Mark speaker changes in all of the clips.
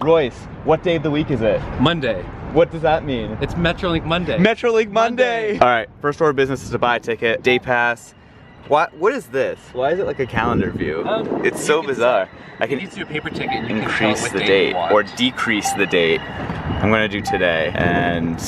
Speaker 1: Royce, what day of the week is it?
Speaker 2: Monday.
Speaker 1: What does that mean?
Speaker 2: It's Metrolink Monday.
Speaker 1: Metrolink Monday! All right, first order of business is to buy a ticket, day pass. What is this? Why is it like a calendar view? It's so bizarre. I can
Speaker 2: do a paper ticket and you
Speaker 1: increase the date or decrease the date. I'm gonna do today and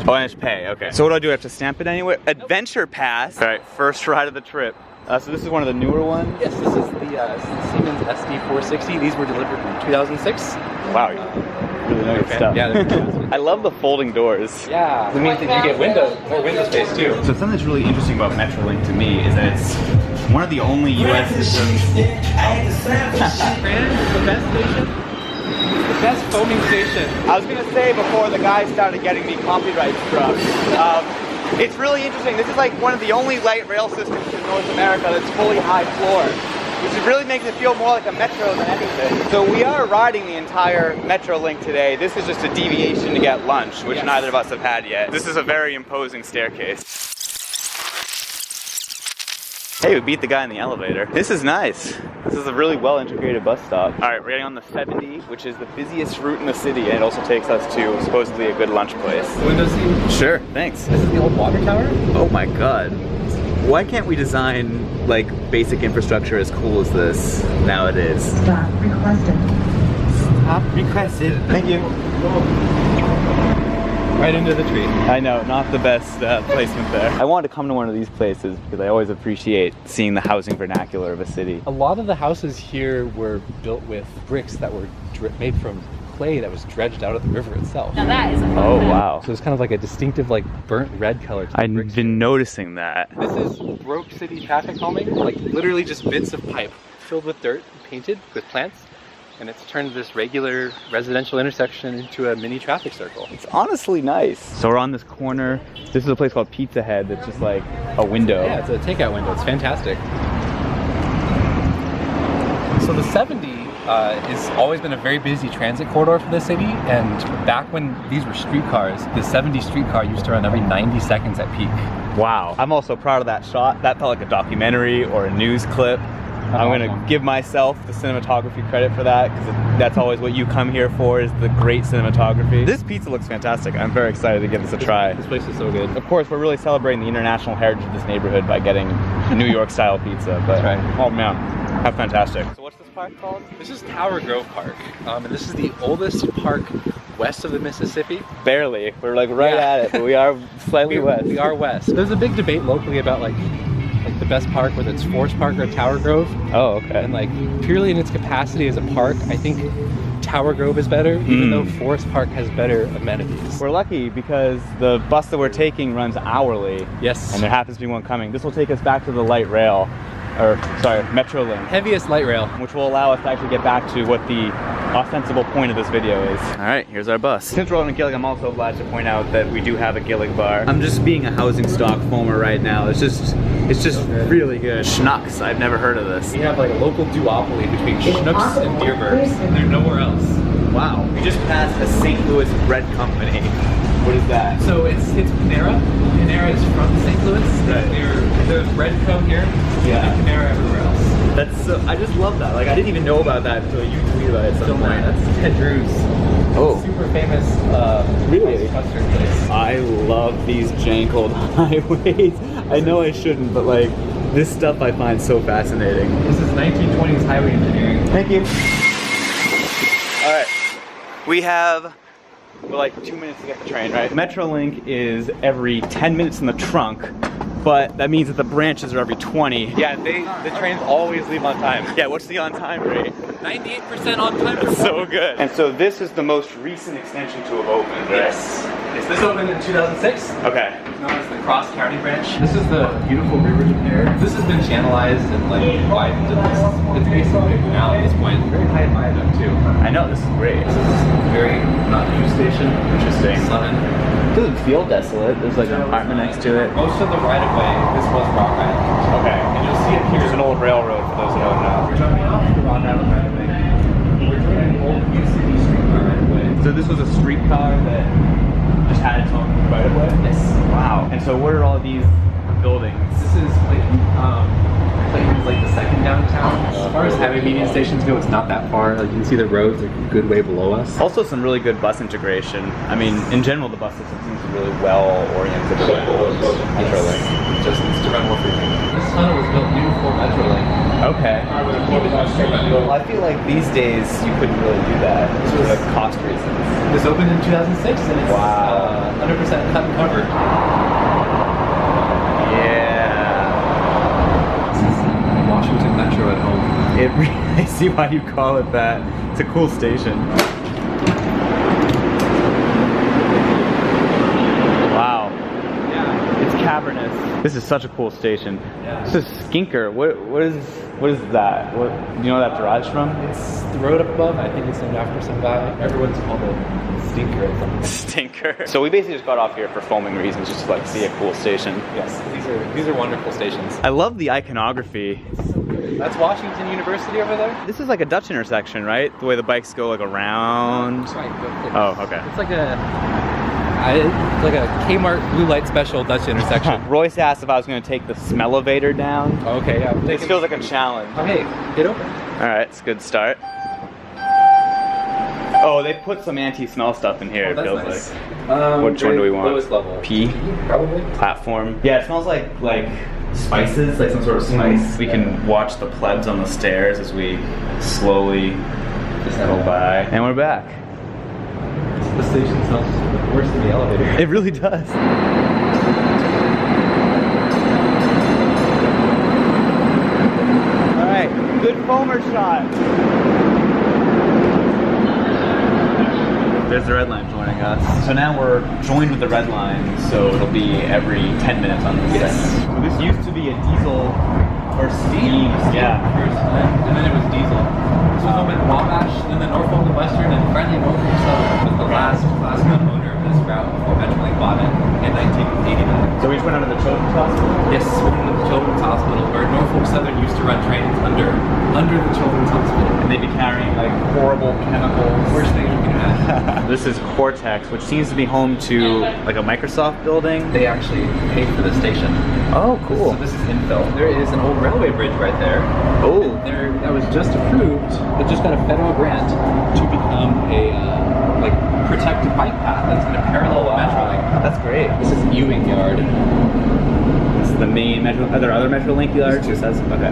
Speaker 1: oh, I have to pay. Okay. So what do I do? I have to stamp it anywhere? Adventure pass. All right, first ride of the trip. So this is one of the newer ones.
Speaker 2: Yes, this is the Siemens SD460. These were delivered in 2006.
Speaker 1: Wow, you really know your stuff.
Speaker 2: Yeah.
Speaker 1: I love the folding doors.
Speaker 2: Yeah. It means that you get more window space too.
Speaker 1: So something that's really interesting about Metrolink to me is that it's one of the only US systems.
Speaker 2: The best station. The best foaming station.
Speaker 1: I was gonna say before the guy started getting me copyright struck. It's really interesting. This is like one of the only light rail systems in North America that's fully high floor, which really makes it feel more like a metro than anything. So we are riding the entire Metrolink today. This is just a deviation to get lunch, which neither of us have had yet. This is a very imposing staircase. Hey, we beat the guy in the elevator. This is nice. This is a really well integrated bus stop. All right, we're getting on the 70, which is the busiest route in the city, and it also takes us to supposedly a good lunch place.
Speaker 2: Window seat?
Speaker 1: Sure, thanks.
Speaker 2: This is the old water tower?
Speaker 1: Oh my God. Why can't we design like basic infrastructure as cool as this nowadays?
Speaker 3: Stop requested.
Speaker 1: Stop requested. Thank you.
Speaker 2: Right into the tree.
Speaker 1: I know, not the best placement there. I wanted to come to one of these places because I always appreciate seeing the housing vernacular of a city.
Speaker 2: A lot of the houses here were built with bricks that were made from clay that was dredged out of the river itself.
Speaker 4: Now that is a fun
Speaker 1: Oh
Speaker 4: fact.
Speaker 1: wow.
Speaker 2: So it's kind of like a distinctive like burnt red color to the
Speaker 1: I've
Speaker 2: bricks
Speaker 1: been
Speaker 2: here.
Speaker 1: noticing that.
Speaker 2: This is Broke City traffic calming, like literally just bits of pipe filled with dirt, painted with plants, and it's turned this regular residential intersection into a mini traffic circle.
Speaker 1: It's honestly nice. So we're on this corner. This is a place called Pizza Head that's just like a window.
Speaker 2: Yeah, it's a takeout window. It's fantastic. So the 70 has always been a very busy transit corridor for the city, and back when these were streetcars, the 70 streetcar used to run every 90 seconds at peak.
Speaker 1: Wow. I'm also proud of that shot. That felt like a documentary or a news clip. I'm gonna give myself the cinematography credit for that because that's always what you come here for, is the great cinematography. This pizza looks fantastic. I'm very excited to give this a try.
Speaker 2: This place is so good.
Speaker 1: Of course, we're really celebrating the international heritage of this neighborhood by getting New York style pizza, but
Speaker 2: That's right.
Speaker 1: oh man, how fantastic. So what's this park called?
Speaker 2: This is Tower Grove Park, and this is the oldest park west of the Mississippi.
Speaker 1: Barely. We're like right at it, but we are slightly west.
Speaker 2: We are west. There's a big debate locally about like the best park, whether it's Forest Park or Tower Grove.
Speaker 1: Oh, okay.
Speaker 2: And like purely in its capacity as a park, I think Tower Grove is better, even though Forest Park has better amenities.
Speaker 1: We're lucky because the bus that we're taking runs hourly.
Speaker 2: Yes.
Speaker 1: And there happens to be one coming. This will take us back to the light rail, or sorry, Metrolink,
Speaker 2: Heaviest light rail.
Speaker 1: which will allow us to actually get back to what the ostensible point of this video is. All right, here's our bus. Since we're on Gillig, I'm also obliged to point out that we do have a Gillig bar. I'm just being a housing stock foamer right now. It's just really good. Schnooks, I've never heard of this.
Speaker 2: We have like a local duopoly between Schnooks and Deerbergs, and they're nowhere else.
Speaker 1: Wow, we just passed a St. Louis bread company. What is that?
Speaker 2: So it's Panera. Panera is from St. Louis.
Speaker 1: Right.
Speaker 2: There's Bread Co. here,
Speaker 1: Yeah.
Speaker 2: and Panera everywhere else.
Speaker 1: That's so, I just love that. Like, I didn't even know about that until you tweeted about it at some point.
Speaker 2: That's Ted Drew's
Speaker 1: Oh.
Speaker 2: super famous
Speaker 1: Really?
Speaker 2: custard place.
Speaker 1: I love these jank old highways. I know I shouldn't, but like, this stuff I find so fascinating.
Speaker 2: This is 1920s highway engineering.
Speaker 1: Thank you. All right, we have like 2 minutes to get the train, right? Metrolink is every 10 minutes in the trunk, but that means that the branches are every 20. Yeah, the trains always leave on time. Yeah, what's the on time rate?
Speaker 2: 98% on time.
Speaker 1: It's so good. And so this is the most recent extension to have opened, right?
Speaker 2: Yes. This opened in 2006.
Speaker 1: Okay.
Speaker 2: Known as the Cross County branch. This is the beautiful river repair. This has been channelized and like widened. It's basically a canal at this point. Very high viaduct too.
Speaker 1: I know, this is great.
Speaker 2: This is very not a news station.
Speaker 1: Interesting.
Speaker 2: Stunning.
Speaker 1: It doesn't feel desolate. There's like an apartment next to it.
Speaker 2: Most of the right of way, this was Rock Island.
Speaker 1: Okay.
Speaker 2: And you'll see it here.
Speaker 1: It's an old railroad for those who don't know.
Speaker 2: We're jumping off the Rock Island right of way. We're doing an old UCD streetcar right of way.
Speaker 1: So this was a streetcar that just had its own right of way?
Speaker 2: Yes.
Speaker 1: Wow. And so what are all these buildings?
Speaker 2: This is like Clayton is like the second downtown. As far as highway median stations go, it's not that far. Like you can see the roads are a good way below us.
Speaker 1: Also some really good bus integration. I mean, in general, the bus system seems really well oriented around Metrolink.
Speaker 2: Just needs to run more frequently. This tunnel was built new for Metrolink.
Speaker 1: Okay. Well, I feel like these days you couldn't really do that for like cost reasons.
Speaker 2: This opened in 2006 and it's 100% cut and covered.
Speaker 1: Yeah.
Speaker 2: This is Washington Metro at home.
Speaker 1: I see why you call it that. It's a cool station. Wow.
Speaker 2: Yeah.
Speaker 1: It's cavernous. This is such a cool station.
Speaker 2: Yeah.
Speaker 1: This is Skinker. What is that? What do you know where that derives from?
Speaker 2: It's the road up above. I think it's named after some guy. Everyone's called it Stinker or something.
Speaker 1: Stinker. So we basically just got off here for filming reasons, just to like see a cool station.
Speaker 2: Yes, these are wonderful stations.
Speaker 1: I love the iconography.
Speaker 2: That's Washington University over there.
Speaker 1: This is like a Dutch intersection, right? The way the bikes go like around.
Speaker 2: That's right.
Speaker 1: Oh, okay.
Speaker 2: It's like a Kmart blue light special Dutch intersection.
Speaker 1: Royce asked if I was going to take the smellevator down.
Speaker 2: Okay, yeah.
Speaker 1: This feels like a challenge.
Speaker 2: Oh, hey, get open.
Speaker 1: All right, it's a good start. Oh, they put some anti-smell stuff in here.
Speaker 2: Oh,
Speaker 1: it feels
Speaker 2: nice.
Speaker 1: like. Which one do we want?
Speaker 2: Lowest level.
Speaker 1: P?
Speaker 2: Probably.
Speaker 1: Platform. Yeah, it smells like spices, like some sort of spice. We can watch the plebs on the stairs as we slowly just go by. And we're back.
Speaker 2: The station smells worse than the elevator.
Speaker 1: It really does. Alright, good foamer shot. There's the red line joining us. So now we're joined with the red line, so it'll be every 10 minutes on this segment. So this used to be a diesel or steam. Yeah.
Speaker 2: First, and then it was diesel. This was open in Wabash, then the Norfolk and Western, and Friendly Norfolk Southern was the last owner of this route before Metrolink bought it in 1989.
Speaker 1: So we just went under the Children's Hospital?
Speaker 2: Yes, we went to the Children's Hospital, where Norfolk Southern used to run trains under the Children's Hospital.
Speaker 1: And they'd be carrying like horrible chemicals.
Speaker 2: Worst thing you can imagine.
Speaker 1: This is Cortex, which seems to be home to like a Microsoft building.
Speaker 2: They actually paid for the station.
Speaker 1: Oh, cool.
Speaker 2: So this is infill. There is an old railway bridge right there.
Speaker 1: Oh.
Speaker 2: That was just approved, that just got a federal grant to become a protected bike path that's going to parallel the Metrolink.
Speaker 1: That's great.
Speaker 2: This is Ewing Yard.
Speaker 1: This is the main Metro. Are there other Metrolink yards?
Speaker 2: There's two.
Speaker 1: Okay.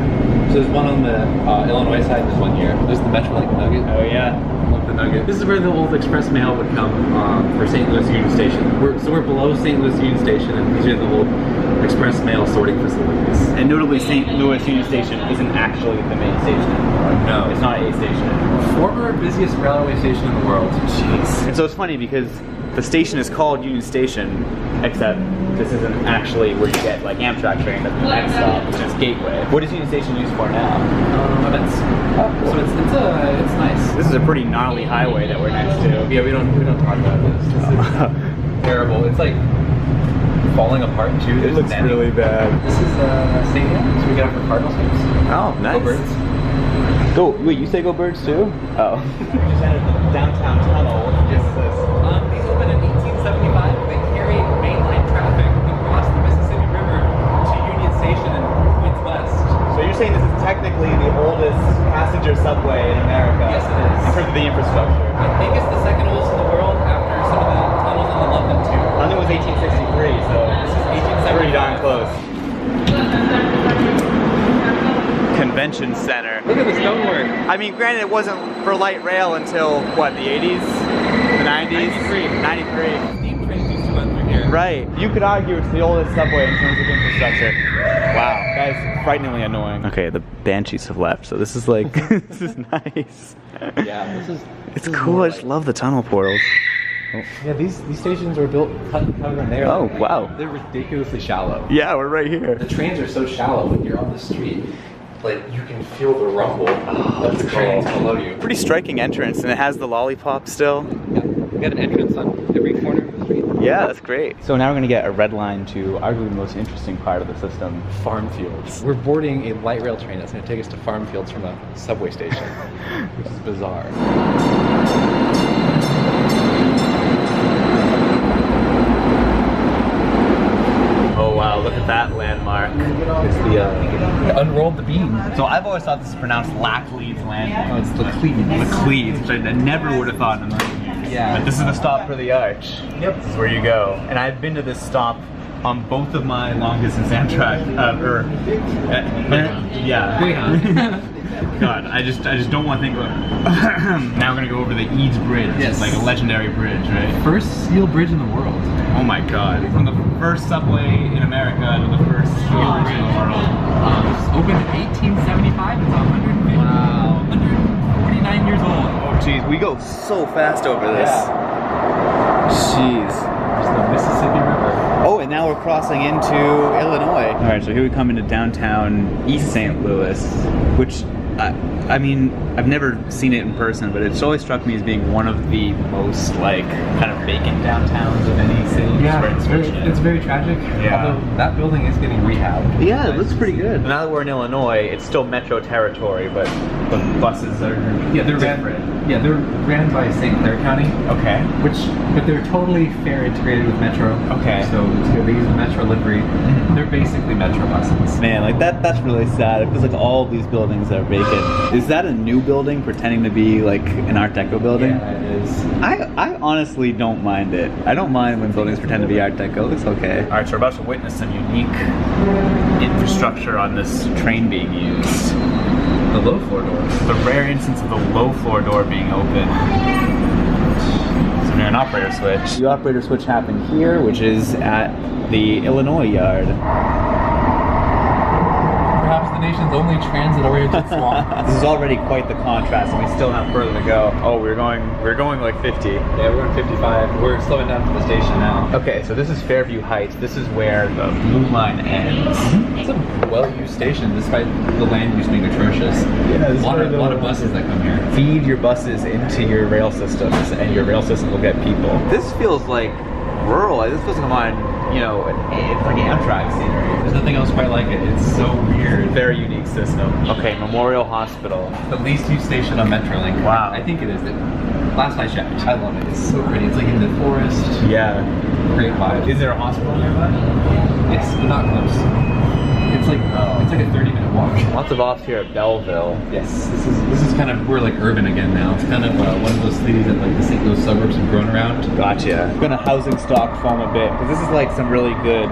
Speaker 2: So there's one on the Illinois side. There's one here. There's the Metrolink Nugget.
Speaker 1: Oh yeah.
Speaker 2: Love the Nugget. This is where the old express mail would come for St. Louis Union Station. We're below St. Louis Union Station, and these are the old express mail sorting facilities.
Speaker 1: And notably, St. Louis Union Station isn't actually the main station.
Speaker 2: No.
Speaker 1: It's not a station.
Speaker 2: Former busiest railway station in the world. Jeez.
Speaker 1: And so it's funny because the station is called Union Station, except this isn't actually where you get like Amtrak train at the next stop, which is Gateway. What is Union Station used for now?
Speaker 2: Events. So it's nice.
Speaker 1: This is a pretty gnarly highway that we're next to.
Speaker 2: Yeah, we don't talk about this. This is terrible. It's like falling apart in two.
Speaker 1: It looks really bad.
Speaker 2: This is a stadium, so we get up for Cardinals games.
Speaker 1: Oh, nice.
Speaker 2: Go Birds.
Speaker 1: Go, wait, you say go Birds too? Oh. We just entered the downtown tunnel.
Speaker 2: Yes. These opened in 1875. They carried mainline traffic across the Mississippi River to Union Station and points west.
Speaker 1: So you're saying this is technically the oldest passenger subway in America?
Speaker 2: Yes, it is.
Speaker 1: In terms of the infrastructure?
Speaker 2: I think it's the second oldest in the world after some of the tunnels on the London Tube.
Speaker 1: London was 1863, so
Speaker 2: This is 1875.
Speaker 1: pretty darn close. Convention Center.
Speaker 2: Look at the stonework.
Speaker 1: I mean, granted, it wasn't for light rail until, what, the 80s? The 90s? 93.
Speaker 2: Steam trains used to run through here.
Speaker 1: Right. You could argue it's the oldest subway in terms of infrastructure. Wow, that is frighteningly annoying. Okay, the Banshees have left, so this is like, this is nice.
Speaker 2: Yeah,
Speaker 1: It's cool, I just love the tunnel portals.
Speaker 2: Oh. Yeah, these stations were built cut and cover, and they're they're ridiculously shallow.
Speaker 1: Yeah, we're right here.
Speaker 2: The trains are so shallow when you're on the street, like you can feel the rumble of the trains below you.
Speaker 1: Pretty striking entrance, and it has the lollipop still.
Speaker 2: Yeah, we got an entrance on every corner of the street.
Speaker 1: Yeah, that's great. So now we're going to get a red line to arguably the most interesting part of the system.
Speaker 2: Farm fields. We're boarding a light rail train that's going to take us to farm fields from a subway station, which is bizarre.
Speaker 1: Oh wow, look at that landmark.
Speaker 2: It's the unrolled the beach
Speaker 1: So I've always thought this is pronounced Laclede's Landing.
Speaker 2: Oh, it's Laclede's.
Speaker 1: Laclede's, which I never would have thought in a million years.
Speaker 2: Yeah.
Speaker 1: But this is the stop for the arch.
Speaker 2: Yep.
Speaker 1: This is where you go. And I've been to this stop on both of my long distance Amtrak, yeah. God, I just don't want to think about now we're gonna go over the Eads Bridge.
Speaker 2: Yes.
Speaker 1: It's like a legendary bridge, right?
Speaker 2: First steel bridge in the world.
Speaker 1: Oh my God. From the first subway in America to the first steel bridge in the world.
Speaker 2: It's opened in 1875. It's 150.
Speaker 1: Wow.
Speaker 2: 149 years old.
Speaker 1: Oh geez, we go so fast over this. Jeez.
Speaker 2: There's the Mississippi River.
Speaker 1: Oh, and now we're crossing into Illinois. All right, so here we come into downtown East St. Louis, which, I mean, I've never seen it in person, but it's always struck me as being one of the most, like, kind of vacant downtowns of any city.
Speaker 2: Yeah, it's very tragic.
Speaker 1: Yeah.
Speaker 2: Although that building is getting rehabbed.
Speaker 1: Yeah, it looks pretty good. Now that we're in Illinois, it's still metro territory, but the buses are
Speaker 2: they're
Speaker 1: different.
Speaker 2: They're ran by St. Clair County.
Speaker 1: Okay.
Speaker 2: But they're totally fair integrated with Metro.
Speaker 1: Okay.
Speaker 2: So they use the Metro livery. They're basically Metro buses.
Speaker 1: Man, like that's really sad. It feels like all of these buildings are vacant. Is that a new building pretending to be like an Art Deco building?
Speaker 2: Yeah, it is.
Speaker 1: I honestly don't mind it. I don't mind when buildings pretend to be Art Deco. It looks okay. All right, so we're about to witness some unique infrastructure on this train being used.
Speaker 2: The low floor door.
Speaker 1: The rare instance of the low floor door being open. So near an operator switch. The operator switch happened here, which is at the Illinois yard.
Speaker 2: Perhaps the nation's only transit-oriented swamp.
Speaker 1: This is already quite the contrast, and we still have further to go. Oh, we're going like 50.
Speaker 2: Yeah, we're going 55. We're slowing down for the station now.
Speaker 1: Okay, so this is Fairview Heights. This is where the blue line ends.
Speaker 2: It's a well-used station, despite the land use being atrocious.
Speaker 1: Yeah,
Speaker 2: a lot of buses that come here.
Speaker 1: Feed your buses into your rail systems, and your rail system will get people. This feels like rural. This feels like I'm on, it's like Amtrak scenery.
Speaker 2: There's nothing else quite like it. It's so weird.
Speaker 1: Very unique system. Okay, Memorial Hospital.
Speaker 2: The least used station on Metrolink.
Speaker 1: Wow.
Speaker 2: I think it is. Last I checked. I love it. It's so pretty. It's like in the forest.
Speaker 1: Yeah.
Speaker 2: Great vibe.
Speaker 1: Is there a hospital nearby?
Speaker 2: Yes, but not close. It's like a 30-minute walk.
Speaker 1: Lots of offs here at Belleville.
Speaker 2: Yes, this is kind of, we're like urban again now. It's kind of one of those cities that like the St. Louis suburbs have grown around.
Speaker 1: Gotcha. I'm gonna housing stock foam a bit because this is like some really good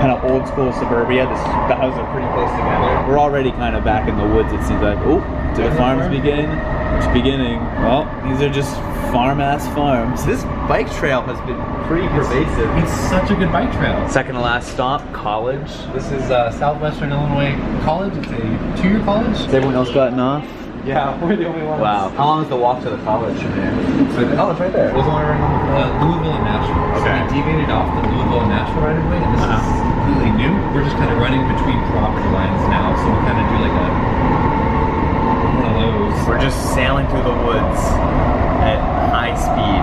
Speaker 1: kind of old school suburbia. The houses are pretty close together. We're already kind of back in the woods. It seems like. Oh, do the farms begin? It's beginning. Well, these are just farm-ass farms. This bike trail has been pretty pervasive.
Speaker 2: It's such a good bike trail.
Speaker 1: Second to last stop, college.
Speaker 2: This is Southwestern Illinois College. It's a 2-year college.
Speaker 1: Has everyone else gotten off?
Speaker 2: Yeah, we're the only ones.
Speaker 1: Wow. How long is the walk to the college from here?
Speaker 2: Oh, it's right there.
Speaker 1: What's the one right now?
Speaker 2: Louisville and Nashville.
Speaker 1: Okay.
Speaker 2: So we deviated off the Louisville and Nashville right away, and this is completely new. We're just kind of running between property lines now, so we kind of do like one of those.
Speaker 1: We're just sailing through the woods at high speed.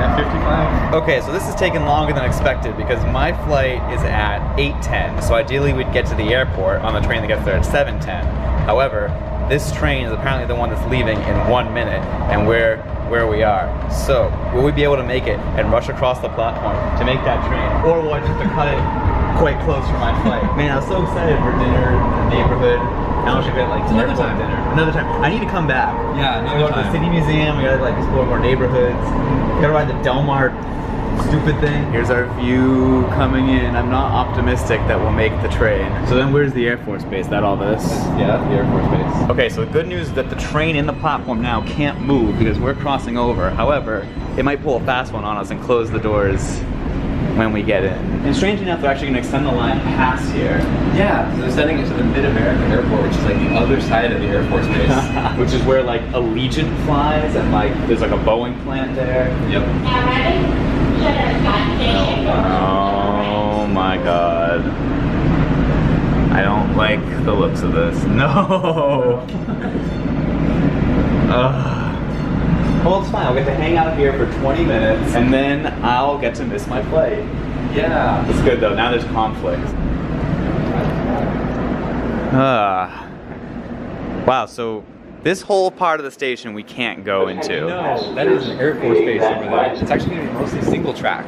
Speaker 2: Yeah, 55.
Speaker 1: Okay, so this is taking longer than expected because my flight is at 8:10. So ideally we'd get to the airport on the train that gets there at 7:10. However, this train is apparently the one that's leaving in 1 minute, and we're where we are. So, will we be able to make it and rush across the platform to make that train? Or will I just have to cut it quite close for my flight? Man, I was so excited for dinner in the neighborhood. Now we should get like
Speaker 2: Another time.
Speaker 1: dinner. Another time. I need to come back.
Speaker 2: Yeah,
Speaker 1: We go to the city museum, we gotta like explore more neighborhoods. We gotta ride the Delmar stupid thing. Here's our view coming in. I'm not optimistic that we'll make the train. So then where's the Air Force Base? That all this?
Speaker 2: Yeah, that's the Air Force Base.
Speaker 1: Okay, so the good news is that the train in the platform now can't move because we're crossing over. However, it might pull a fast one on us and close the doors when we get in. And strangely enough, they're actually gonna extend the line past here.
Speaker 2: Yeah, so they're sending it to the Mid-America Airport, which is like the other side of the Air Force Base.
Speaker 1: Which is where like Allegiant flies and like there's like a Boeing plant there.
Speaker 2: Yep.
Speaker 1: Oh my god. I don't like the looks of this. No! Well, it's fine. I'll get to hang out here for 20 minutes and then I'll get to miss my flight.
Speaker 2: Yeah.
Speaker 1: It's good though. Now there's conflict. Wow, so this whole part of the station we can't go into.
Speaker 2: No, that is an Air Force Base over there. It's actually going to be mostly single track.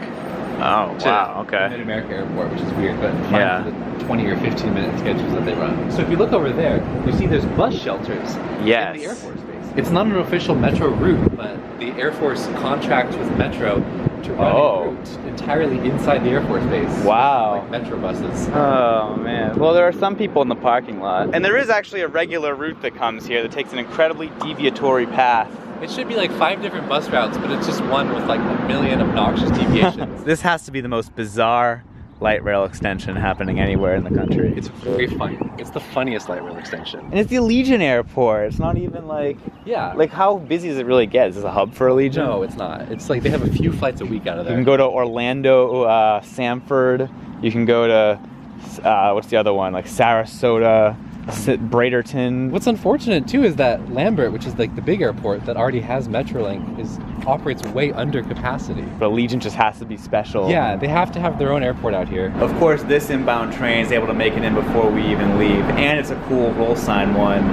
Speaker 1: Oh,
Speaker 2: to
Speaker 1: wow,
Speaker 2: the
Speaker 1: okay.
Speaker 2: Mid-America Airport, which is weird, but fine
Speaker 1: Yeah.
Speaker 2: for the 20 or 15 minute schedules that they run. So if you look over there, you see there's bus shelters
Speaker 1: Yes.
Speaker 2: in the Air Force Base. It's not an official Metro route, but the Air Force contracts with Metro to run a route entirely inside the Air Force Base.
Speaker 1: Wow.
Speaker 2: Like Metro buses.
Speaker 1: Oh man. Well, there are some people in the parking lot. And there is actually a regular route that comes here that takes an incredibly deviatory path.
Speaker 2: It should be like 5 different bus routes, but it's just one with like a million obnoxious deviations.
Speaker 1: This has to be the most bizarre light rail extension happening anywhere in the country.
Speaker 2: It's very funny. It's the funniest light rail extension.
Speaker 1: And it's the Allegiant Airport. It's not even like,
Speaker 2: Yeah.
Speaker 1: like how busy does it really get? Is this a hub for Allegiant?
Speaker 2: No, it's not. It's like they have a few flights a week out of
Speaker 1: You
Speaker 2: there.
Speaker 1: can go to Orlando, Sanford. You can go to, what's the other one? Like Sarasota, Braderton.
Speaker 2: What's unfortunate too is that Lambert, which is like the big airport that already has Metrolink, operates way under capacity.
Speaker 1: But Allegiant just has to be special.
Speaker 2: Yeah, they have to have their own airport out here.
Speaker 1: Of course, this inbound train is able to make it in before we even leave, and it's a cool roll sign one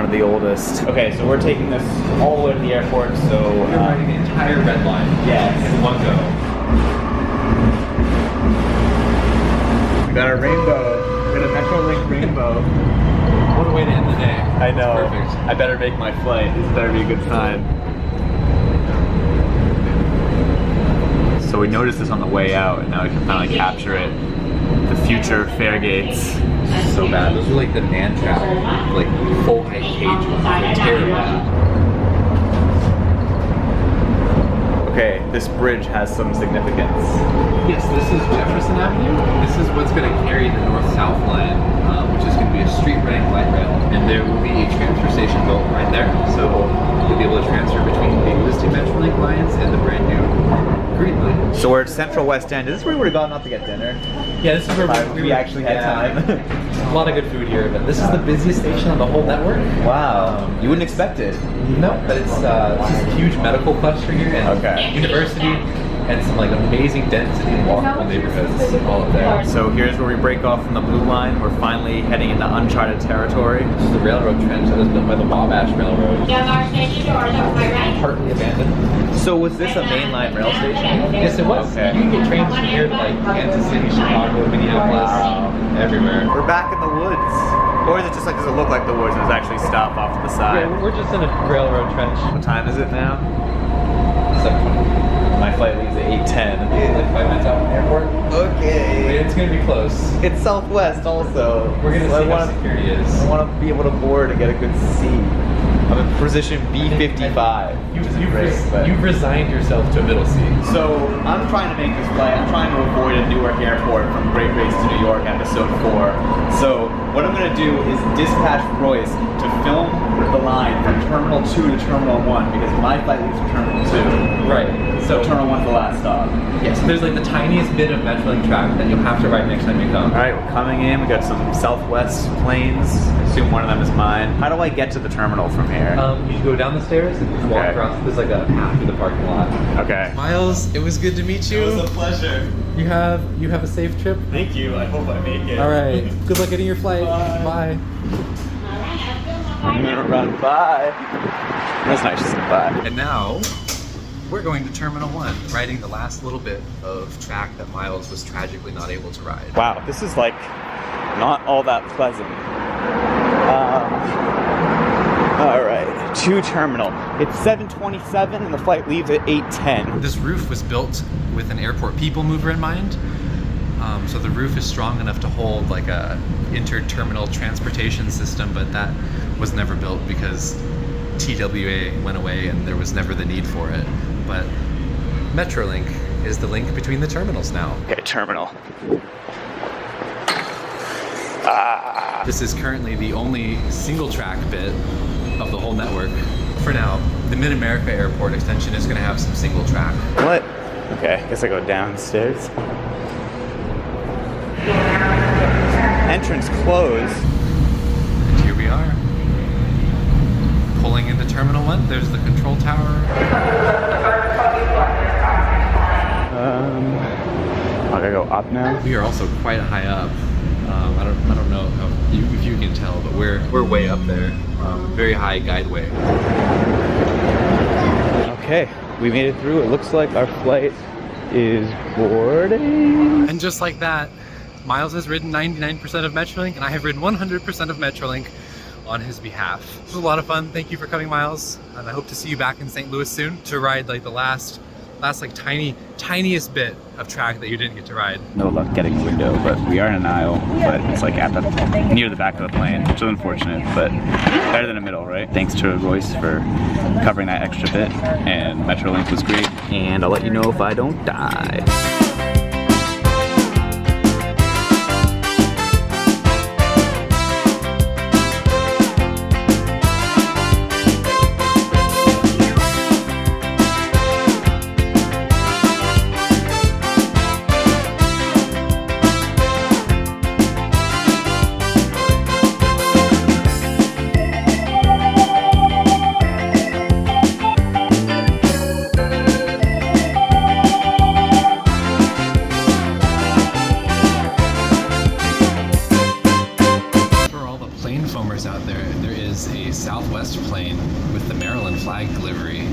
Speaker 1: of the oldest. Okay, so we're taking this all the way to the airport, so...
Speaker 2: We're riding the entire red line.
Speaker 1: Yes.
Speaker 2: In one go.
Speaker 1: We got a rainbow. We got a Metrolink rainbow.
Speaker 2: What a way to end the day.
Speaker 1: I know.
Speaker 2: It's perfect.
Speaker 1: I better make my flight. This better be a good sign. So we noticed this on the way out, and now we can finally capture it. The future fare gates.
Speaker 2: So bad. Those are like the NAND trap, like full height cage ones. They're terrible.
Speaker 1: Okay, this bridge has some significance.
Speaker 2: Yes, this is Jefferson Avenue. This is what's going to carry the north-south line, which is going to be a street-running light rail. And there will be a transfer station built right there. So you'll be able to transfer between the existing Metrolink lines and the brand new green line.
Speaker 1: So we're at Central West End. Is this where we would have gone out to get dinner?
Speaker 2: Yeah, this is where
Speaker 1: We actually had time.
Speaker 2: A lot of good food here, but this is the busiest station on the whole network.
Speaker 1: Wow. You wouldn't expect it.
Speaker 2: No, but it's this is a huge medical cluster here and university and some like amazing density and walkable neighborhoods all up there.
Speaker 1: So here's where we break off from the blue line. We're finally heading into uncharted territory.
Speaker 2: This is the railroad trench that was built by the Wabash Railroad. Partly abandoned.
Speaker 1: So was this a mainline rail station?
Speaker 2: Yes, it was.
Speaker 1: Okay.
Speaker 2: You can get trains from here to like Kansas City, Chicago, Minneapolis, everywhere.
Speaker 1: We're back in the woods. Or is it just like, does it look like the woods and it's actually stopped off to the side?
Speaker 2: Yeah, we're just in a railroad trench.
Speaker 1: What time is it now?
Speaker 2: 7:20.
Speaker 1: My flight leaves at 8:10.
Speaker 2: Like 5 minutes out from the airport.
Speaker 1: Okay.
Speaker 2: It's gonna be close.
Speaker 1: It's Southwest also.
Speaker 2: We're gonna
Speaker 1: So
Speaker 2: see how security is.
Speaker 1: I want to be able to board and get a good seat. I'm in position B55.
Speaker 2: You've resigned yourself to a middle seat.
Speaker 1: So I'm trying to make this flight. I'm trying to avoid a Newark airport from Great Race to New York episode 4. So what I'm going to do is dispatch Royce to film the line from Terminal 2 to Terminal 1 because my flight leaves from Terminal 2.
Speaker 2: Right.
Speaker 1: So Terminal 1's the last stop.
Speaker 2: Yes, there's like the tiniest bit of Metrolink track that you'll have to ride next time you come.
Speaker 1: All right, we're coming in. We got some Southwest planes. I assume one of them is mine. How do I get to the terminal from here?
Speaker 2: You go down the stairs and just walk
Speaker 1: Okay.
Speaker 2: across. There's like a path through the parking lot.
Speaker 1: Okay.
Speaker 2: Miles, it was good to meet you.
Speaker 1: It was a pleasure.
Speaker 2: You have a safe trip.
Speaker 1: Thank you. I hope I make it.
Speaker 2: All right. Good luck getting your flight.
Speaker 1: Bye.
Speaker 2: Bye.
Speaker 1: I'm gonna run by. That's nice to say bye.
Speaker 2: And now we're going to Terminal 1, riding the last little bit of track that Miles was tragically not able to ride.
Speaker 1: Wow, this is like not all that pleasant. All right, to terminal. It's 7:27 and the flight leaves at 8:10.
Speaker 2: This roof was built with an airport people mover in mind. So the roof is strong enough to hold like a inter-terminal transportation system, but that was never built because TWA went away and there was never the need for it. But Metrolink is the link between the terminals now.
Speaker 1: Okay, terminal.
Speaker 2: This is currently the only single track bit of the whole network. For now, the Mid-America Airport extension is going to have some single track.
Speaker 1: What? Okay, I guess I go downstairs. Entrance closed.
Speaker 2: And here we are. Pulling into Terminal 1, there's the control tower.
Speaker 1: I gotta go up now.
Speaker 2: We are also quite high up. I don't know if you can tell, but we're way up there. Very high guideway.
Speaker 1: Okay, we made it through. It looks like our flight is boarding.
Speaker 2: And just like that, Miles has ridden 99% of Metrolink, and I have ridden 100% of Metrolink on his behalf. This was a lot of fun. Thank you for coming, Miles. And I hope to see you back in St. Louis soon to ride like the last like tiniest bit of track that you didn't get to ride.
Speaker 3: No luck getting the window, but we are in an aisle, but it's like at the near the back of the plane, which is unfortunate, but better than a middle, right? Thanks to Royce for covering that extra bit, and Metrolink was great, and I'll let you know if I don't die.
Speaker 2: Out there is a Southwest plane with the Maryland flag livery.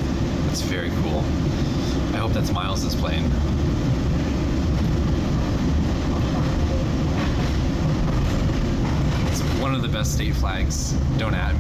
Speaker 2: That's very cool. I hope that's Miles's plane. It's one of the best state flags. Don't at me.